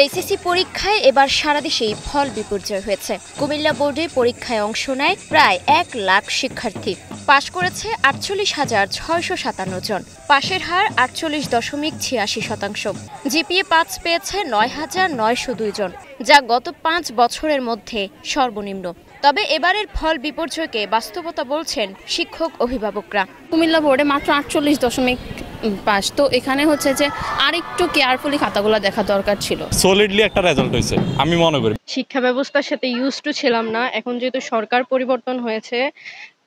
HSC পরীক্ষায় এবার সারা দেশেই ফল বিপর্যয় হয়েছে। কুমিল্লা বোর্ডে পরীক্ষায় অংশ নেয় প্রায় ১ লাখ শিক্ষার্থী। পাশ করেছে ৪৮,৬৫৭ জন। পাশের হার ৪৮.৮৬%। জিপিএ ৫ পেয়েছে ৯,৯০২ জন, যা গত ৫ বছরের মধ্যে সর্বনিম্ন। তবে এবারের ফল বিপর্যয়কে বাস্তবতা বলছেন শিক্ষক অভিভাবকরা। কুমিল্লা বোর্ডে মাত্র ৪৮.৫, তো এখানে হচ্ছে যে আরেকটু কেয়ারফুলি খাতাগুলো দেখা দরকার ছিল। সলিডলি একটা রেজাল্ট হয়েছে আমি মনে করি। শিক্ষা ব্যবস্থার সাথে ইউজ টু ছিলাম না, এখন যেহেতু সরকার পরিবর্তন হয়েছে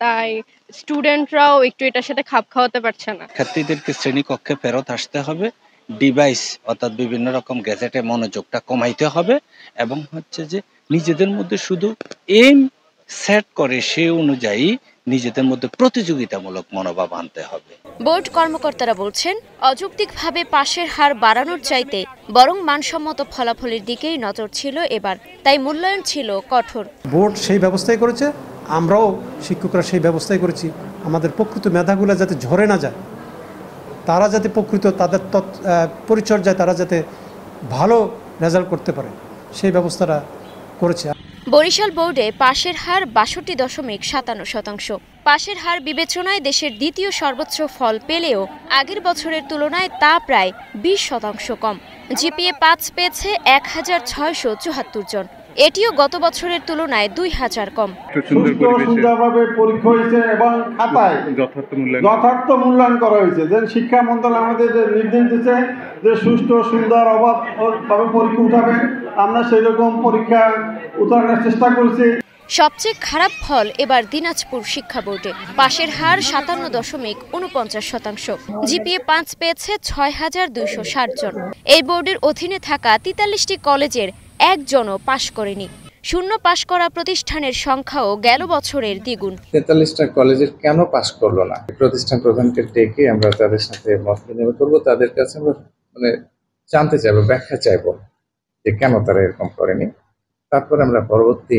তাই স্টুডেন্টরাও একটু এটার সাথে খাপ খাওয়াতে পারছে না। শিক্ষার্থীদেরকে শ্রেণীকক্ষে ফেরত আসতে হবে, ডিভাইস অর্থাৎ বিভিন্ন রকম গ্যাজেটে মনোযোগটা কমাইতে হবে এবং হচ্ছে যে নিজেদের মধ্যে শুধু এইম সেট করে সে অনুযায়ী নিজেদের মধ্যে প্রতিযোগিতামূলক মনোভাব আনতে হবে। বোর্ড কর্মকর্তারা বলছেন, অযৌক্তিকভাবে পাশের হার বাড়ানোর চাইতে বরং মানসম্মত ফলাফলের দিকেই নজর ছিল এবার, তাই মূল্যায়ন ছিল কঠোর। বোর্ড সেই ব্যবস্থাই করেছে, আমরাও শিক্ষকরা সেই ব্যবস্থাই করেছি। আমাদের প্রকৃত মেধাগুলো যাতে ঝরে না যায়, তারা যাতে প্রকৃত তাদের পরিচর্যায় তারা যাতে ভালো রেজাল্ট করতে পারে, সেই ব্যবস্থাটা করেছে। বরিশাল বোর্ডে পাশের হার ৬২.৫৭%। পাশের হার বিবেচনায় দেশের দ্বিতীয় সর্বোচ্চ ফল পেলেও আগের বছরের তুলনায় তা প্রায় ২০% কম। জিপিএ ৫ পেয়েছে ১,৬৭৪ জন, এটিও গত বছরের তুলনায় ২,০০০ কম। সুন্দরভাবে পরীক্ষা হয়েছে এবং খাতায় যথার্থ মূল্যায়ন করা হয়েছে। যে শিক্ষা মন্ত্রণালয় আমাদের যে নির্দেশ দিচ্ছে যে সুষ্ঠু সুন্দর অবাধভাবে পরীক্ষা উঠাবেন, আমরা সেই রকম পরীক্ষা উঠানোর চেষ্টা করছি। সবচেয়ে খারাপ ফল এবার দিনাজপুর শিক্ষা বোর্ডে। পাশের হার ৫৭.৪৯%। জিপিএ ৫ পেয়েছে ৬,২৬০ জন। এই বোর্ডের অধীনে থাকা ৪৩টি কলেজের একজনও পাশ করেনি। শূন্য পাশ করা প্রতিষ্ঠানের সংখ্যাও গেল বছরের দ্বিগুণ। ৪৩টা কলেজের কেন পাশ করলো না, প্রতিষ্ঠান প্রধানকে ডেকে আমরা তাদের সাথে মত বিনিময় করবো, তাদের কাছে আমরা জানতে চাইবো, ব্যাখ্যা চাইবো যে কেন তারা এরকম করেনি। তারপর আমরা পরবর্তী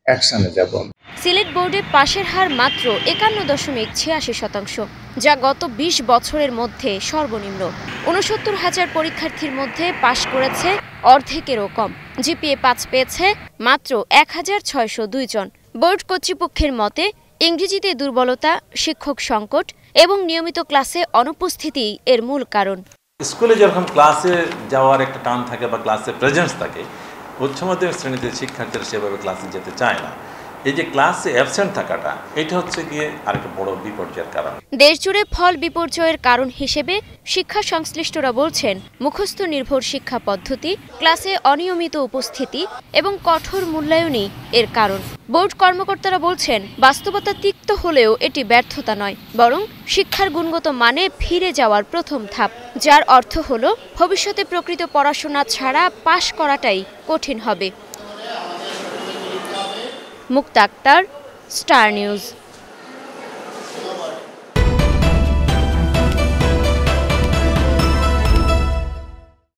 অ্যাকশনে যাব। সিলেট বোর্ডে পাশের হার মাত্র ৫১.৮৬%, যা গত ২০ বছরের মধ্যে সর্বনিম্ন। ৬৯,০০০ পরীক্ষার্থীর মধ্যে পাশ করেছে অর্ধেকেরও কম। জিপিএ ৫ পেয়েছে মাত্র ১,৬০২ জন। বোর্ড কর্তৃপক্ষের মতে, ইংরেজিতে দুর্বলতা, শিক্ষক সংকট এবং নিয়মিত ক্লাসে অনুপস্থিতি এর মূল কারণ। স্কুলে যেরকম ক্লাসে যাওয়ার একটা টান থাকে বা ক্লাসে প্রেজেন্স থাকে, উচ্চ মাধ্যমিক শ্রেণীতে শিক্ষার্থীরা সেভাবে ক্লাসে যেতে চায় না। এই যে ক্লাসে অ্যাবসেন্ট থাকাটা, এটা হচ্ছে গিয়ে আরেকটা বড় বিপর্যয়ের কারণ। দেশজুড়ে ফল বিপর্যয়ের কারণ হিসেবে শিক্ষা সংশ্লিষ্টরা বলছেন, মুখস্থ নির্ভর শিক্ষা পদ্ধতি, ক্লাসে অনিয়মিত উপস্থিতি এবং কঠোর মূল্যায়নই এর কারণ। বোর্ড কর্মকর্তারা বলছেন, বাস্তবতা তিক্ত হলেও এটি ব্যর্থতা নয়, বরং শিক্ষার গুণগত মানে ফিরে যাওয়ার প্রথম ধাপ, যার অর্থ হলো ভবিষ্যতে প্রকৃত পড়াশোনা ছাড়া পাশ করাটাই কঠিন হবে। মুক্তা আক্তার, স্টার নিউজ।